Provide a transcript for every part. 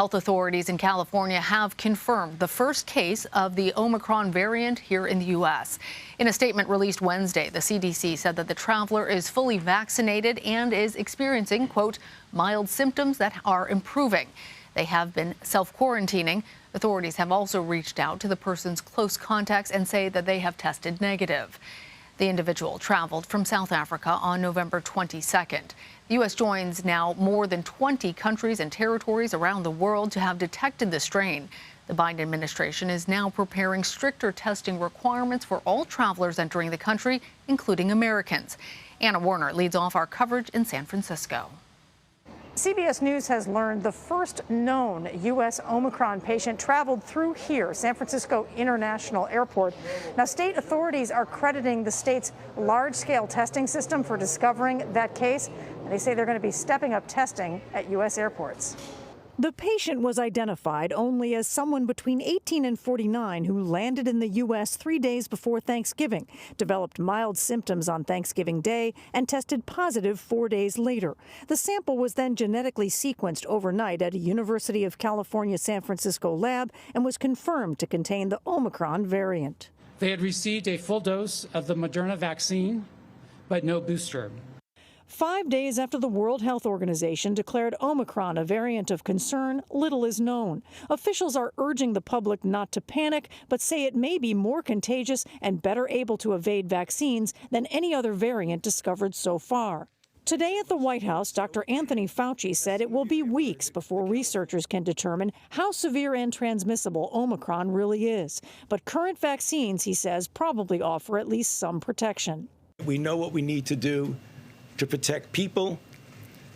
Health authorities in California have confirmed the first case of the Omicron variant here in the U.S. In a statement released Wednesday, the CDC said that the traveler is fully vaccinated and is experiencing, quote, mild symptoms that are improving. They have been self-quarantining. Authorities have also reached out to the person's close contacts and say that they have tested negative. The individual traveled from South Africa on November 22nd. The U.S. joins now more than 20 countries and territories around the world to have detected the strain. The Biden administration is now preparing stricter testing requirements for all travelers entering the country, including Americans. Anna Werner leads off our coverage in San Francisco. CBS News has learned the first known U.S. Omicron patient traveled through here, San Francisco International Airport. Now, state authorities are crediting the state's large-scale testing system for discovering that case, and they say they're going to be stepping up testing at U.S. airports. The patient was identified only as someone between 18 and 49 who landed in the U.S. 3 days before Thanksgiving, developed mild symptoms on Thanksgiving Day, and tested positive 4 days later. The sample was then genetically sequenced overnight at a University of California San Francisco lab and was confirmed to contain the Omicron variant. They had received a full dose of the Moderna vaccine, but no booster. 5 days after the World Health Organization declared Omicron a variant of concern, little is known. Officials are urging the public not to panic, but say it may be more contagious and better able to evade vaccines than any other variant discovered so far. Today at the White House, Dr. Anthony Fauci said it will be weeks before researchers can determine how severe and transmissible Omicron really is. But current vaccines, he says, probably offer at least some protection. We know what we need to do to protect people.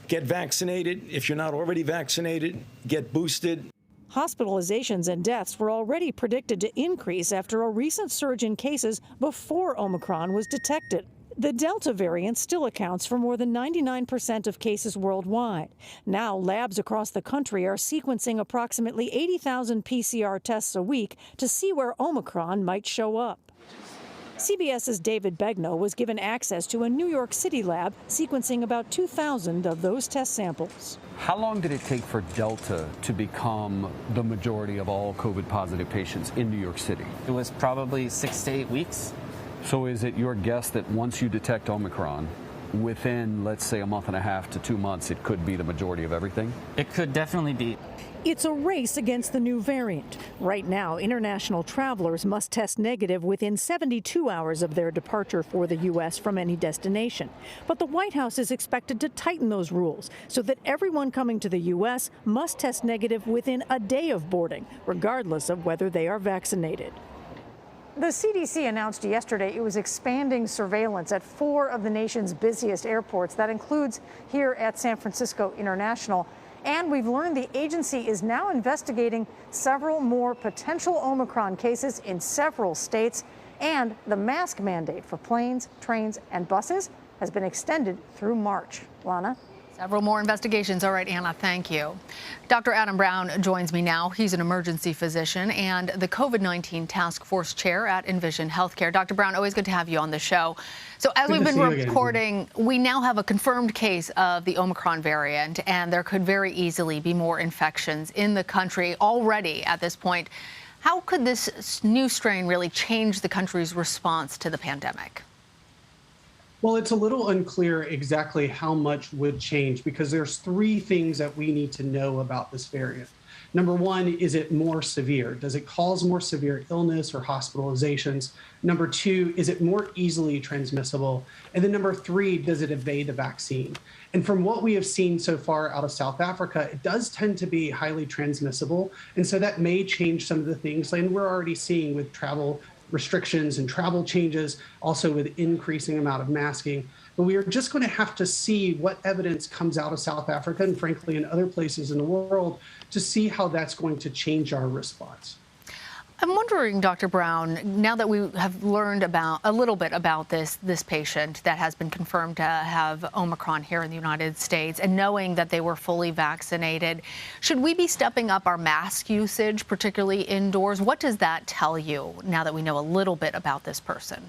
Get vaccinated. If you're not already vaccinated, get boosted. Hospitalizations and deaths were already predicted to increase after a recent surge in cases before Omicron was detected. The Delta variant still accounts for more than 99% of cases worldwide. Now, labs across the country are sequencing approximately 80,000 PCR tests a week to see where Omicron might show up. CBS's David Begnaud was given access to a New York City lab sequencing about 2,000 of those test samples. How long did it take for Delta to become the majority of all COVID-positive patients in New York City? It was probably 6 to 8 weeks. So is it your guess that once you detect Omicron, within, let's say, a month and a half to 2 months, it could be the majority of everything? It could definitely be. It's a race against the new variant. Right now, international travelers must test negative within 72 hours of their departure for the U.S. from any destination. But the White House is expected to tighten those rules so that everyone coming to the U.S. must test negative within a day of boarding, regardless of whether they are vaccinated. The CDC announced yesterday it was expanding surveillance at 4 of the nation's busiest airports. That includes here at San Francisco International. And we've learned the agency is now investigating several more potential Omicron cases in several states. And the mask mandate for planes, trains, and buses has been extended through March. Lana? Several more investigations. All right, Anna, thank you. Dr. Adam Brown joins me now. He's an emergency physician and the COVID-19 task force chair at Envision Healthcare. Dr. Brown, always good to have you on the show. So as we've been reporting, we now have a confirmed case of the Omicron variant, and there could very easily be more infections in the country already at this point. How could this new strain really change the country's response to the pandemic? Well, it's a little unclear exactly how much would change because there's 3 things that we need to know about this variant. Number 1, is it more severe? Does it cause more severe illness or hospitalizations? Number 2, is it more easily transmissible? And then number 3, does it evade the vaccine? And from what we have seen so far out of South Africa, it does tend to be highly transmissible. And so that may change some of the things, and we're already seeing with travel restrictions and travel changes, also with increasing amount of masking. But we are just going to have to see what evidence comes out of South Africa and frankly in other places in the world to see how that's going to change our response. I'm wondering, Dr. Brown, now that we have learned about a little bit about this patient that has been confirmed to have Omicron here in the United States, and knowing that they were fully vaccinated, should we be stepping up our mask usage, particularly indoors? What does that tell you now that we know a little bit about this person?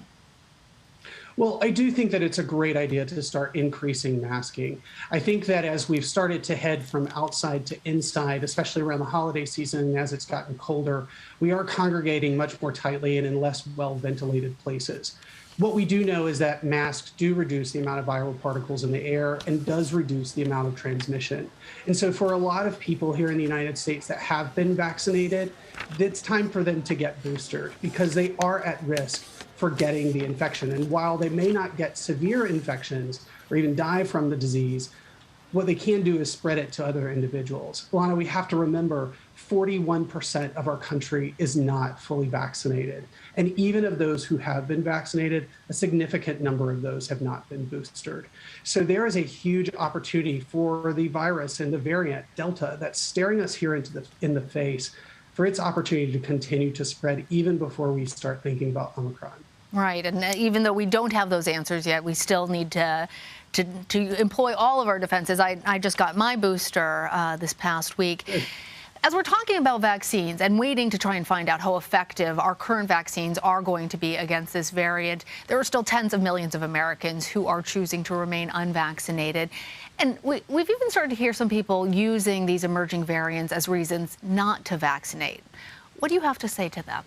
Well, I do think that it's a great idea to start increasing masking. I think that as we've started to head from outside to inside, especially around the holiday season and as it's gotten colder, we are congregating much more tightly and in less well-ventilated places. What we do know is that masks do reduce the amount of viral particles in the air and does reduce the amount of transmission. And so for a lot of people here in the United States that have been vaccinated, it's time for them to get boosted because they are at risk for getting the infection. And while they may not get severe infections or even die from the disease, what they can do is spread it to other individuals. Lana, we have to remember 41% of our country is not fully vaccinated. And even of those who have been vaccinated, a significant number of those have not been boosted. So there is a huge opportunity for the virus and the variant Delta that's staring us here in the face for its opportunity to continue to spread even before we start thinking about Omicron. Right, and even though we don't have those answers yet, we still need to employ all of our defenses. I just got my booster this past week. Good. As we're talking about vaccines and waiting to try and find out how effective our current vaccines are going to be against this variant, there are still tens of millions of Americans who are choosing to remain unvaccinated. And we've even started to hear some people using these emerging variants as reasons not to vaccinate. What do you have to say to them?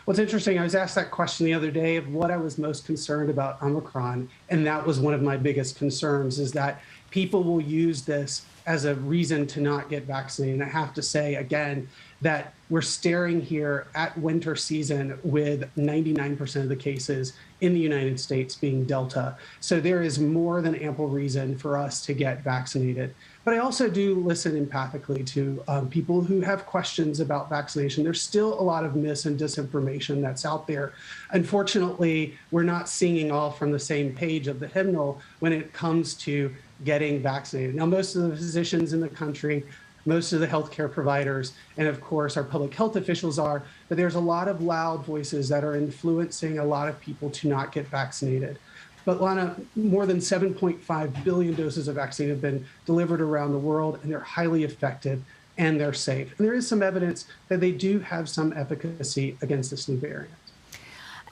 What's interesting, I was asked that question the other day of what I was most concerned about Omicron, and that was one of my biggest concerns, is that people will use this as a reason to not get vaccinated. And I have to say, again, that we're staring here at winter season with 99% of the cases in the United States being Delta. So there is more than ample reason for us to get vaccinated. But I also do listen empathically to people who have questions about vaccination. There's still a lot of mis and disinformation that's out there. Unfortunately, we're not singing all from the same page of the hymnal when it comes to getting vaccinated. Now, most of the physicians in the country, most of the healthcare providers, and of course our public health officials are, but there's a lot of loud voices that are influencing a lot of people to not get vaccinated. But Lana, more than 7.5 billion doses of vaccine have been delivered around the world, and they're highly effective and they're safe. And there is some evidence that they do have some efficacy against this new variant.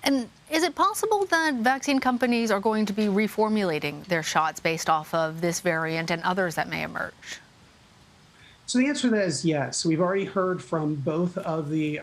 And is it possible that vaccine companies are going to be reformulating their shots based off of this variant and others that may emerge? So the answer to that is yes. We've already heard from both of the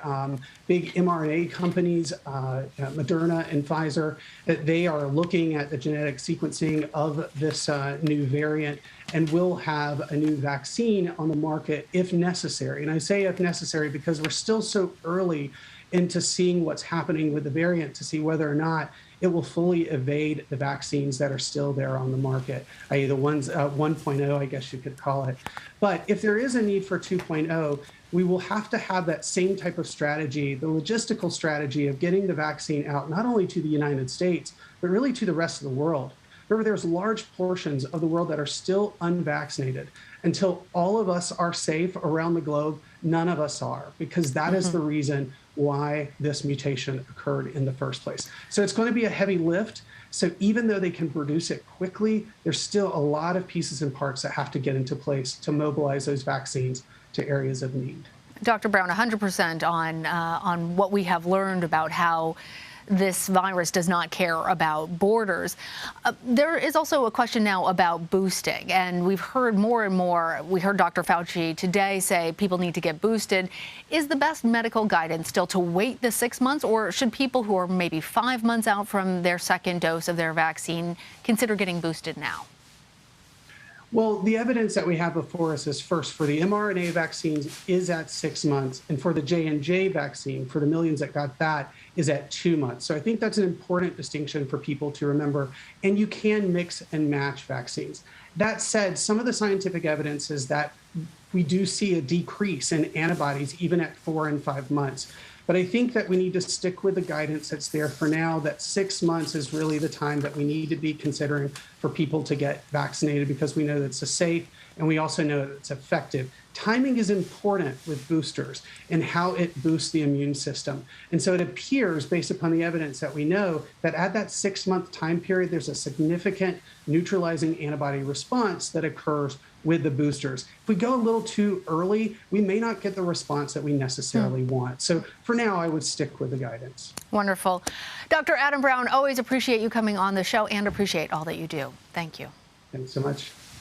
big mRNA companies, Moderna and Pfizer, that they are looking at the genetic sequencing of this new variant and will have a new vaccine on the market if necessary. And I say if necessary because we're still so early into seeing what's happening with the variant to see whether or not it will fully evade the vaccines that are still there on the market, i.e. the ones 1.0, I guess you could call it. But if there is a need for 2.0, we will have to have that same type of strategy, the logistical strategy of getting the vaccine out, not only to the United States, but really to the rest of the world. Remember, there's large portions of the world that are still unvaccinated. Until all of us are safe around the globe, none of us are, because that is the reason why this mutation occurred in the first place. So it's going to be a heavy lift. So even though they can produce it quickly, there's still a lot of pieces and parts that have to get into place to mobilize those vaccines to areas of need. Dr. Brown, 100% on what we have learned about how this virus does not care about borders. There is also a question now about boosting, and we've heard more and more. We heard Dr. Fauci today say people need to get boosted. Is the best medical guidance still to wait the 6 months, or should people who are maybe 5 months out from their second dose of their vaccine consider getting boosted now? Well, the evidence that we have before us is first for the mRNA vaccines is at 6 months, and for the J&J vaccine, for the millions that got that, is at 2 months. So I think that's an important distinction for people to remember, and you can mix and match vaccines. That said, some of the scientific evidence is that we do see a decrease in antibodies even at 4 and 5 months. But I think that we need to stick with the guidance that's there for now, that 6 months is really the time that we need to be considering for people to get vaccinated, because we know that it's safe and we also know that it's effective timing is important with boosters and how it boosts the immune system. And so it appears, based upon the evidence that we know, that at that 6-month time period, there's a significant neutralizing antibody response that occurs with the boosters. If we go a little too early, we may not get the response that we necessarily want. So for now, I would stick with the guidance. Wonderful. Dr. Adam Brown, always appreciate you coming on the show and appreciate all that you do. Thank you. Thanks so much.